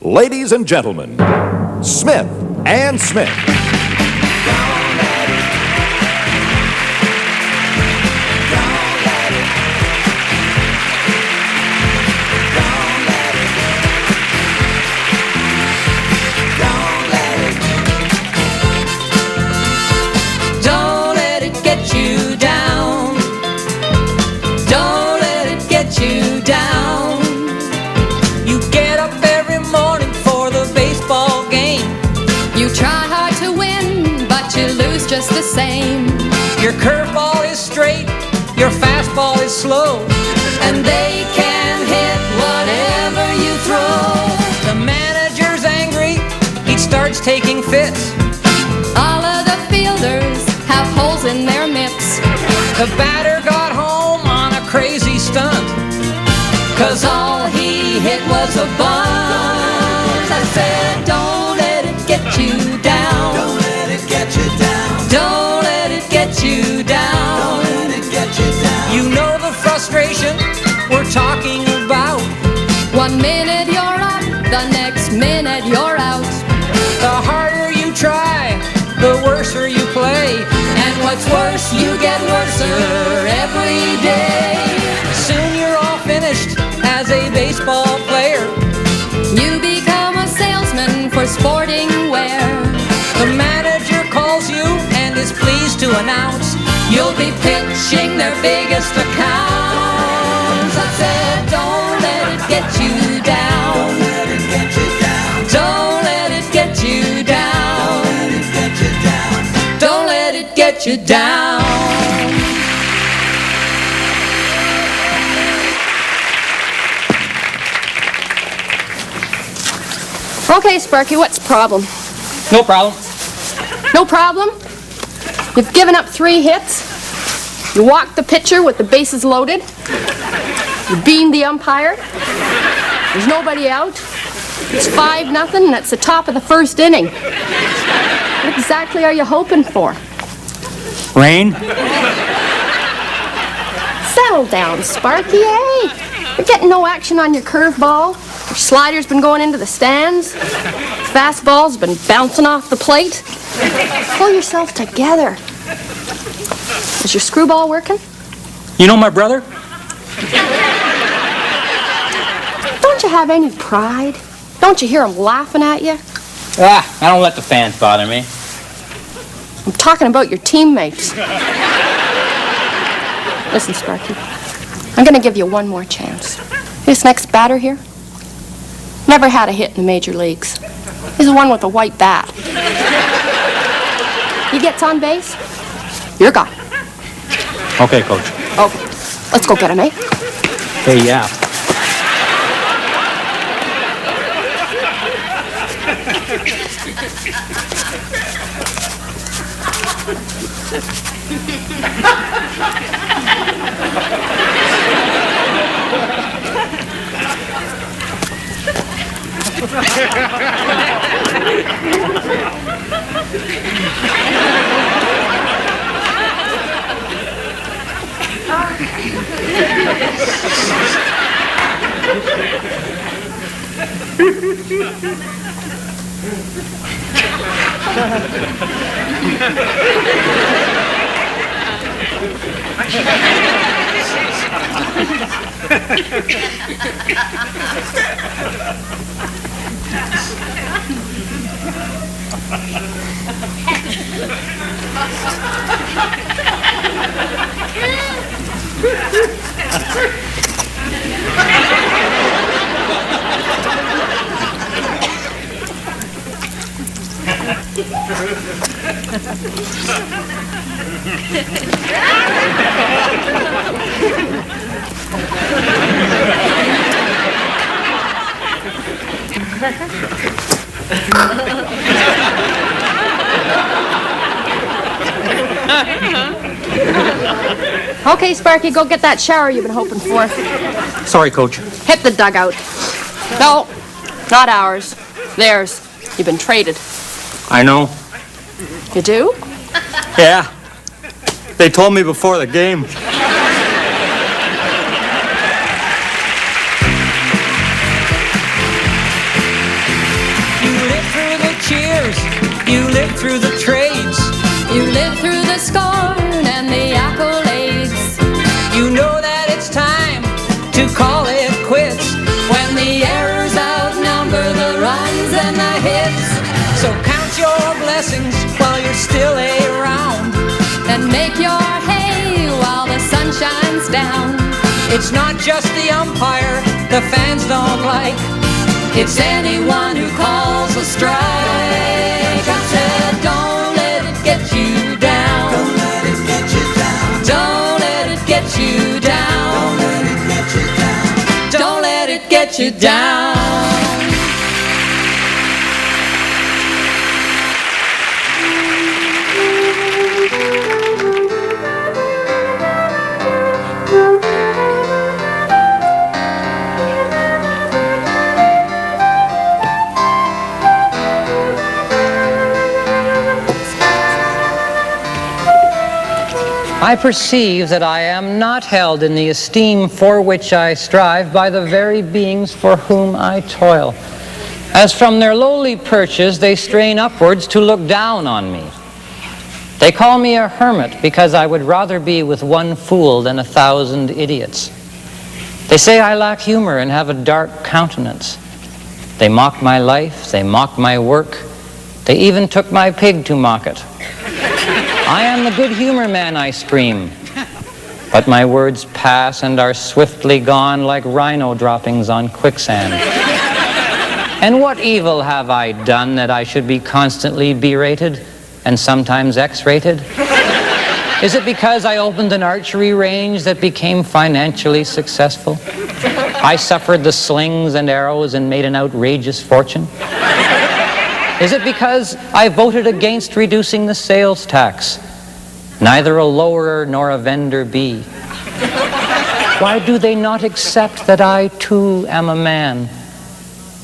Ladies and gentlemen, Smith and Smith. Don't let it get you down. Don't let it get you down. You get up every morning for the baseball game. You try hard to win, but you lose just the same. Your curveball is straight, your fastball is slow, and they can hit whatever you throw. The manager's angry, he starts taking fits. All of the fielders have holes in their mitts. The batter got home on a crazy stunt, 'cause all he hit was a bunt. I said, don't let it get you down. Don't let it get you down. Don't let it get you down. Don't let it get you down. You know the frustration we're talking about. 1 minute you're up, the next minute you're out. The harder you try, the worser you play. And what's worse, you get worser every day. Soon you're all finished as a baseball player. You become a salesman for sporting wear. The manager calls you and is pleased to announce you'll be pitching their biggest accounts. I said, don't let it get you down. Don't let it get you down. Don't let it get you down. Don't let it get you down. Don't let it get you down. Okay, Sparky, what's the problem? No problem. No problem? You've given up 3 hits. You walked the pitcher with the bases loaded. You beamed the umpire. There's nobody out. It's 5-0, and it's the top of the first inning. What exactly are you hoping for? Rain? Settle down, Sparky, hey? You're getting no action on your curveball. Your slider's been going into the stands. Fastball's been bouncing off the plate. Pull yourself together. Is your screwball working? You know my brother? Don't you have any pride? Don't you hear him laughing at you? I don't let the fans bother me. I'm talking about your teammates. Listen, Sparky, I'm going to give you one more chance. This next batter here never had a hit in the major leagues. He's the one with a white bat. He gets on base, you're gone. Okay, Coach. Okay, let's go get him, eh? Hey, yeah. Okay, Sparky, go get that shower you've been hoping for. Sorry, Coach. Hit the dugout. No, not ours. Theirs. You've been traded. I know. You do? Yeah. They told me before the game. You live through the trades. You live through the scorn and the accolades. You know that it's time to call it quits when the errors outnumber the runs and the hits. So count your blessings while you're still around, And make your hay while the sun shines down. It's not just the umpire the fans don't like, it's anyone who calls a strike. I said don't let it get you down. Don't let it get you down. Don't let it get you down. Don't let it get you down. Don't let it get you down. I perceive that I am not held in the esteem for which I strive by the very beings for whom I toil. As from their lowly perches they strain upwards to look down on me. They call me a hermit because I would rather be with one fool than 1,000 idiots. They say I lack humor and have a dark countenance. They mock my life, they mock my work. They even took my pig to mock it. I am the good humor man, I scream, but my words pass and are swiftly gone like rhino droppings on quicksand. And what evil have I done that I should be constantly B-rated and sometimes X-rated? Is it because I opened an archery range that became financially successful? I suffered the slings and arrows and made an outrageous fortune? Is it because I voted against reducing the sales tax? Neither a lowerer nor a vendor be. Why do they not accept that I too am a man?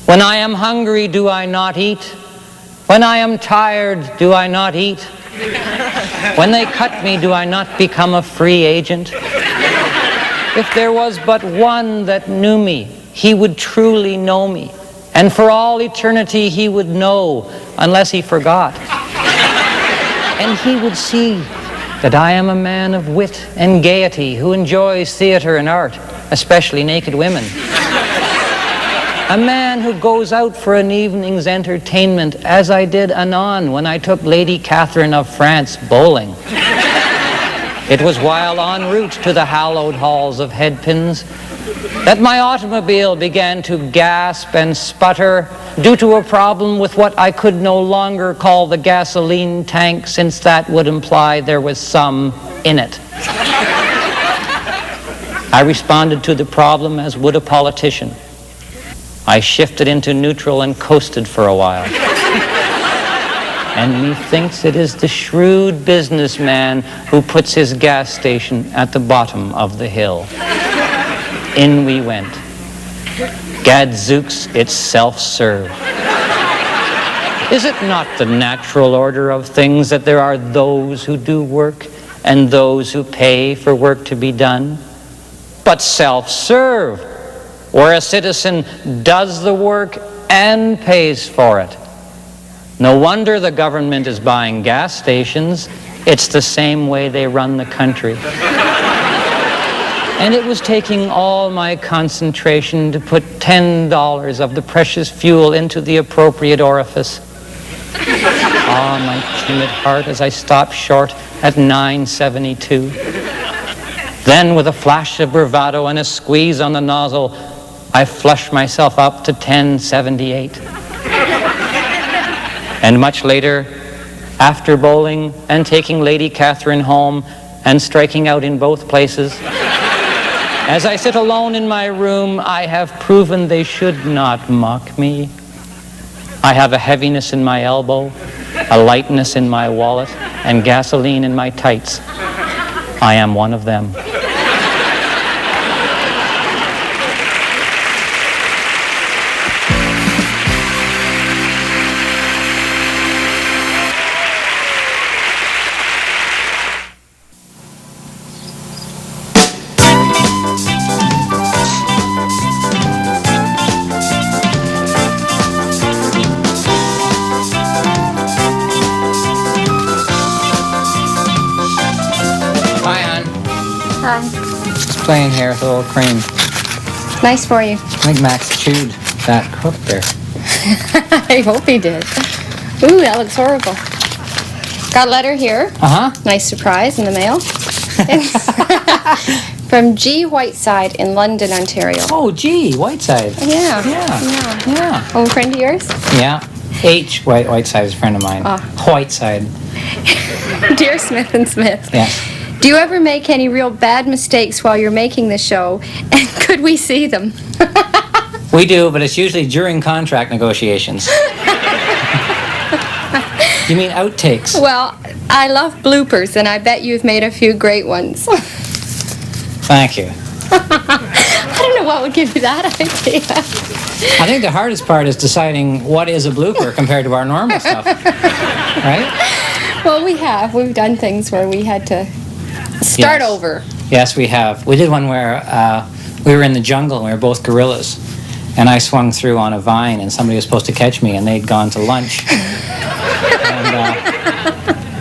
When I am hungry, do I not eat? When I am tired, do I not eat? When they cut me, do I not become a free agent? If there was but one that knew me, he would truly know me. And for all eternity he would know, unless he forgot. And he would see that I am a man of wit and gaiety who enjoys theater and art, especially naked women. A man who goes out for an evening's entertainment, as I did anon when I took Lady Catherine of France bowling. It was while en route to the hallowed halls of headpins that my automobile began to gasp and sputter due to a problem with what I could no longer call the gasoline tank, since that would imply there was some in it. I responded to the problem as would a politician. I shifted into neutral and coasted for a while. And methinks it is the shrewd businessman who puts his gas station at the bottom of the hill. In we went. Gadzooks, it's self-serve. Is it not the natural order of things that there are those who do work and those who pay for work to be done? But self-serve, where a citizen does the work and pays for it. No wonder the government is buying gas stations. It's the same way they run the country. And it was taking all my concentration to put $10 of the precious fuel into the appropriate orifice. Ah, my timid heart, as I stopped short at 972. Then, with a flash of bravado and a squeeze on the nozzle, I flushed myself up to 1078. And much later, after bowling and taking Lady Catherine home and striking out in both places, as I sit alone in my room, I have proven they should not mock me. I have a heaviness in my elbow, a lightness in my wallet, and gasoline in my tights. I am one of them. playing here with a little cream. Nice for you. I think Max chewed that hook there. I hope he did. Ooh, that looks horrible. Got a letter here. Uh-huh. Nice surprise in the mail. From G. Whiteside in London, Ontario. Oh, gee, Whiteside. Yeah. Yeah. Old friend of yours? Yeah. H. Whiteside is a friend of mine. Whiteside. Dear Smith and Smith. Yes. Do you ever make any real bad mistakes while you're making the show? And could we see them? We do, but it's usually during contract negotiations. You mean outtakes? Well, I love bloopers, and I bet you've made a few great ones. Thank you. I don't know what would give you that idea. I think the hardest part is deciding what is a blooper compared to our normal stuff. Right? Well, we've done things where we had to start over. Yes, we have. We did one where we were in the jungle and we were both gorillas. And I swung through on a vine and somebody was supposed to catch me and they'd gone to lunch.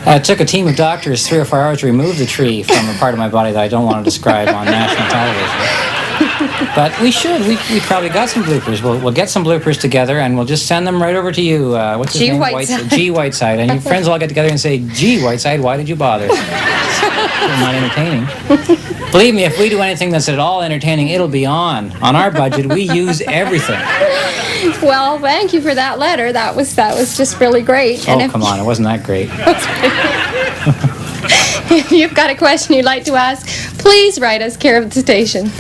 And it took a team of doctors 3 or 4 hours to remove the tree from a part of my body that I don't want to describe on national television. But we should. We probably got some bloopers. We'll get some bloopers together and we'll just send them right over to you. What's his name? Whiteside. G. Whiteside. And your friends will all get together and say, gee, Whiteside, why did you bother? It's not entertaining. Believe me, if we do anything that's at all entertaining, it'll be on. On our budget, we use everything. Well, thank you for that letter. That was just really great. Oh, come on. It wasn't that great. If you've got a question you'd like to ask, please write us, care of the station.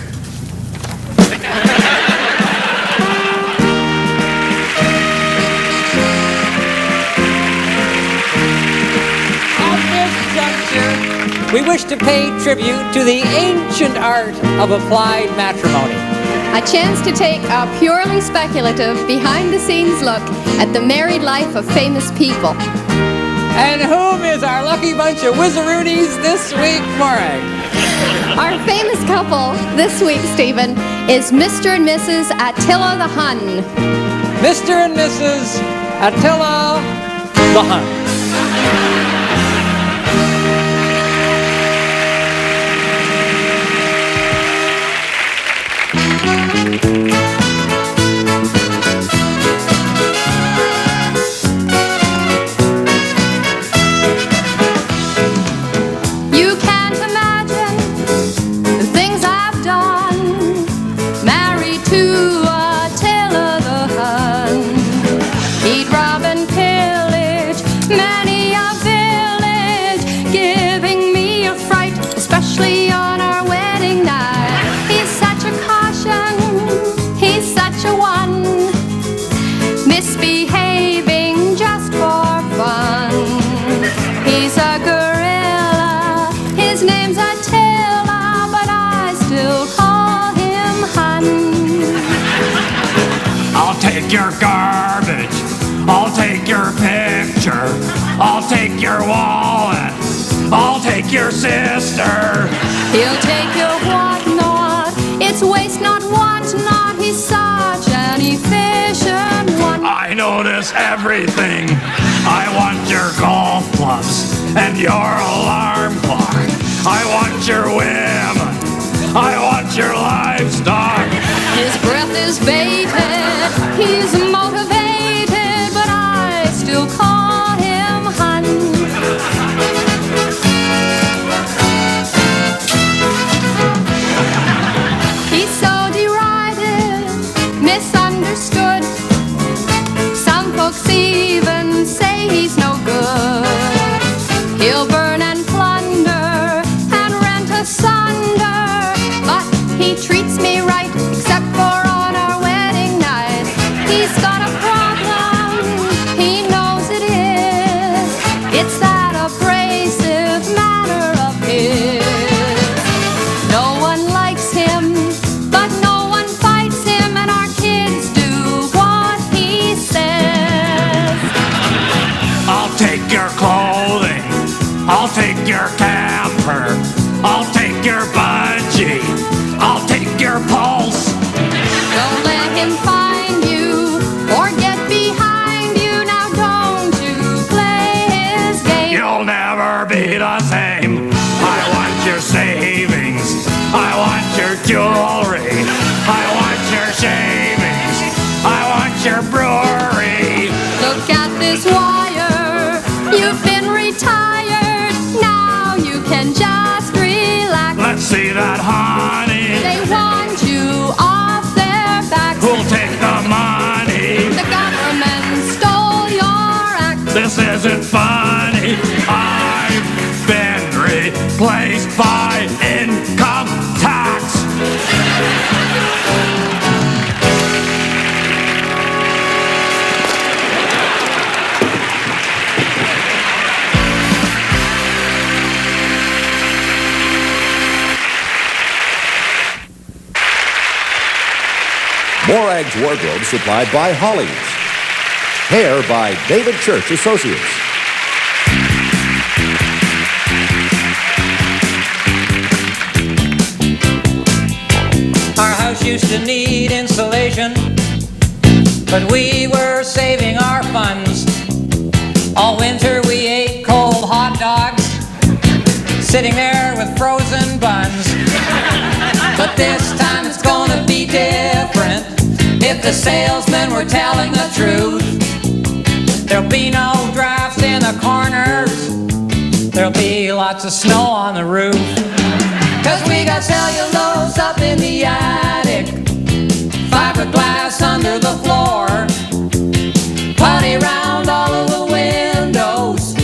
We wish to pay tribute to the ancient art of applied matrimony. A chance to take a purely speculative, behind-the-scenes look at the married life of famous people. And whom is our lucky bunch of whizzaroonies this week, Morag? Our famous couple this week, Stephen, is Mr. and Mrs. Atilla The Hun. Mr. and Mrs. Atilla The Hun. You can't imagine the things I've done. Married to Atilla the Hun. He'd rob and pillage many a village, giving me a fright, especially on our wedding night. He's such a caution, he's such a one, misbehaving just for fun. He's a gorilla, his name's Atilla, but I still call him Hun. I'll take your garbage, I'll take your picture, I'll take your wallet, I'll take your sister. He'll take your whatnot, it's waste not, want not, he's such an efficient one. I notice everything. I want your golf clubs and your alarm clock. I want your women, I want your livestock. His breath is bated, he's motivated, but I still call him Hun. He's so derided, misunderstood. Some folks even say he's no good. He'll burn and plunder and rent asunder, but he treats me right, except for on our wedding night. He's got a problem, he knows it is. It's that abrasive manner of his. No one likes him, but no one fights him, and our kids do what he says. I'll take your clothing, I'll take your camper, I'll take your budgie, I'll take your pulse. Don't let him find you or get behind you. Now don't you play his game. You'll never be the same. I want your savings, I want your brewery. Look at this wire. You've been retired. Now you can just relax. Let's see that, honey. They want you off their backs. Who'll take the money? The government stole your act. This isn't funny. I've been replaced by income tax. Morag's wardrobe supplied by Hollies. Hair by David Church Associates. Our house used to need insulation, but we were saving our funds. All winter we ate cold hot dogs, sitting there with frozen buns. But this time it's gonna be different. If the salesmen were telling the truth, there'll be no drafts in the corners. There'll be lots of snow on the roof. 'Cause we got cellulose up in the attic, fiberglass under the floor, putty round all of the windows,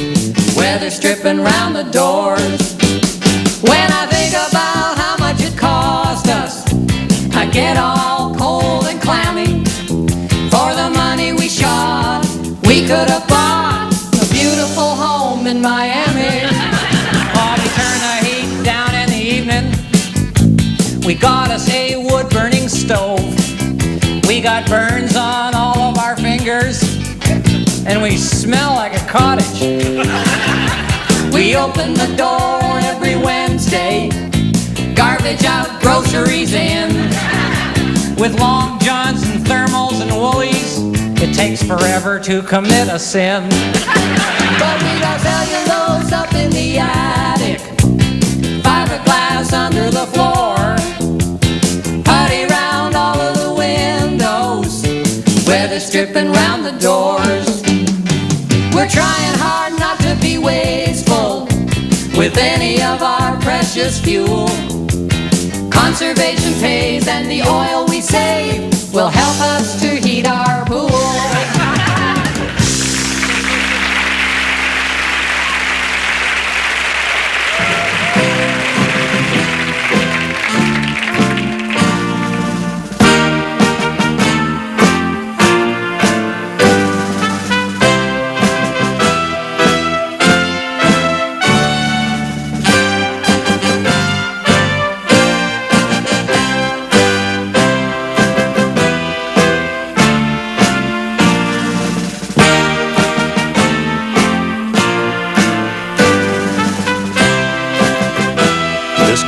weather stripping round the doors. When I think about how much it cost us, I get all cold and clammy. For the money we shot, we could have bought a beautiful home in Miami. Oh, we turn the heat down in the evening. We got us a wood-burning stove. We got burns on all of our fingers, and we smell like a cottage. We open the door every Wednesday, garbage out, groceries in. With long johns and thermals and woolies, it takes forever to commit a sin. But we got cellulose up in the attic, fiberglass under the floor, putty round all of the windows, weather stripping round the doors. We're trying hard not to be wasteful with any of our precious fuel. Conservation pays, and the oil we save will help us to heat our pool.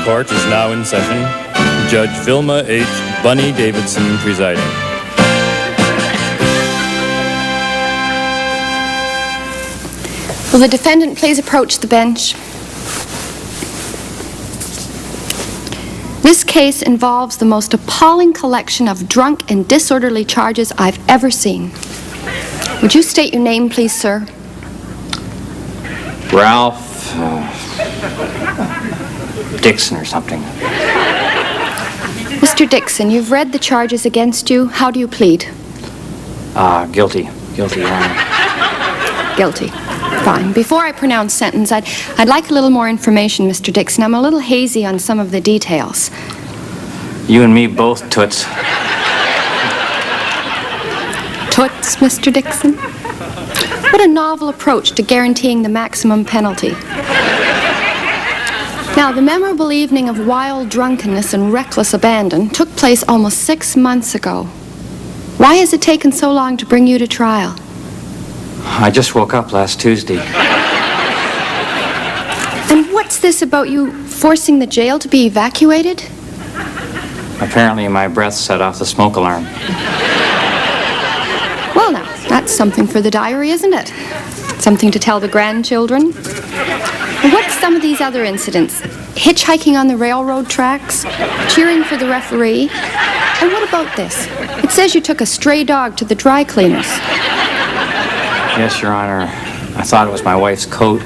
Court is now in session. Judge Vilma H. Bunny Davidson presiding. Will the defendant please approach the bench? This case involves the most appalling collection of drunk and disorderly charges I've ever seen. Would you state your name, please, sir? Ralph Dixon or something. Mr. Dixon, you've read the charges against you. How do you plead? Guilty. Guilty, Your Honor. Guilty. Fine. Before I pronounce sentence, I'd like a little more information, Mr. Dixon. I'm a little hazy on some of the details. You and me both, Toots. Toots, Mr. Dixon? What a novel approach to guaranteeing the maximum penalty. Now, the memorable evening of wild drunkenness and reckless abandon took place almost 6 months ago. Why has it taken so long to bring you to trial? I just woke up last Tuesday. And what's this about you forcing the jail to be evacuated? Apparently my breath set off the smoke alarm. Well, now, that's something for the diary, isn't it? Something to tell the grandchildren. And what's some of these other incidents? hitchhiking on the railroad tracks, cheering for the referee. And what about this? It says you took a stray dog to the dry cleaners. Yes, Your Honor. I thought it was my wife's coat.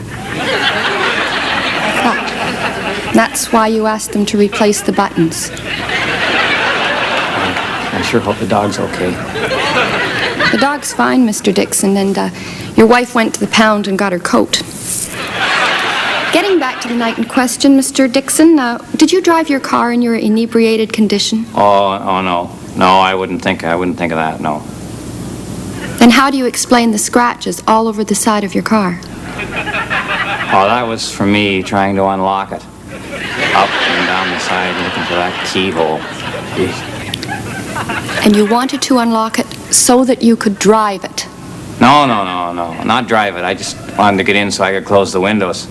That's why you asked them to replace the buttons. I sure hope the dog's okay. The dog's fine, Mr. Dixon, and your wife went to the pound and got her coat. Getting back to the night in question, Mr. Dixon, did you drive your car in your inebriated condition? Oh no. No, I wouldn't think of that, no. Then how do you explain the scratches all over the side of your car? Oh, that was for me trying to unlock it. Up and down the side looking for that keyhole. And you wanted to unlock it so that you could drive it? No, not drive it. I just wanted to get in so I could close the windows.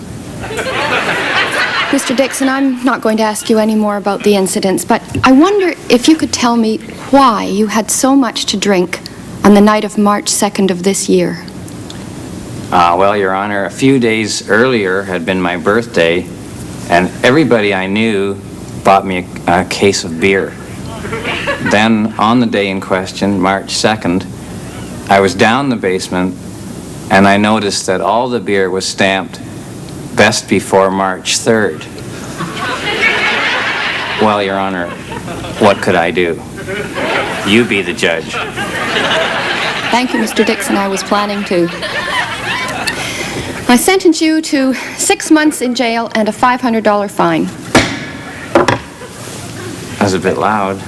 Mr. Dixon, I'm not going to ask you any more about the incidents, but I wonder if you could tell me why you had so much to drink on the night of March 2nd of this year. Well, Your Honor, a few days earlier had been my birthday, and everybody I knew bought me a case of beer. Then, on the day in question, March 2nd, I was down the basement, and I noticed that all the beer was stamped best before March 3rd. Well, Your Honor, what could I do? You be the judge. Thank you, Mr. Dixon. I was planning to. I sentence you to 6 months in jail and a $500 fine. That was a bit loud.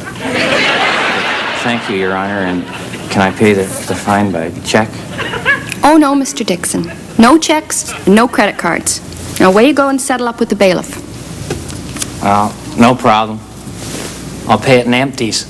Thank you, Your Honor, and can I pay the fine by check? Oh, no, Mr. Dixon. No checks and no credit cards. Now, away you go and settle up with the bailiff. Well, no problem. I'll pay it in empties.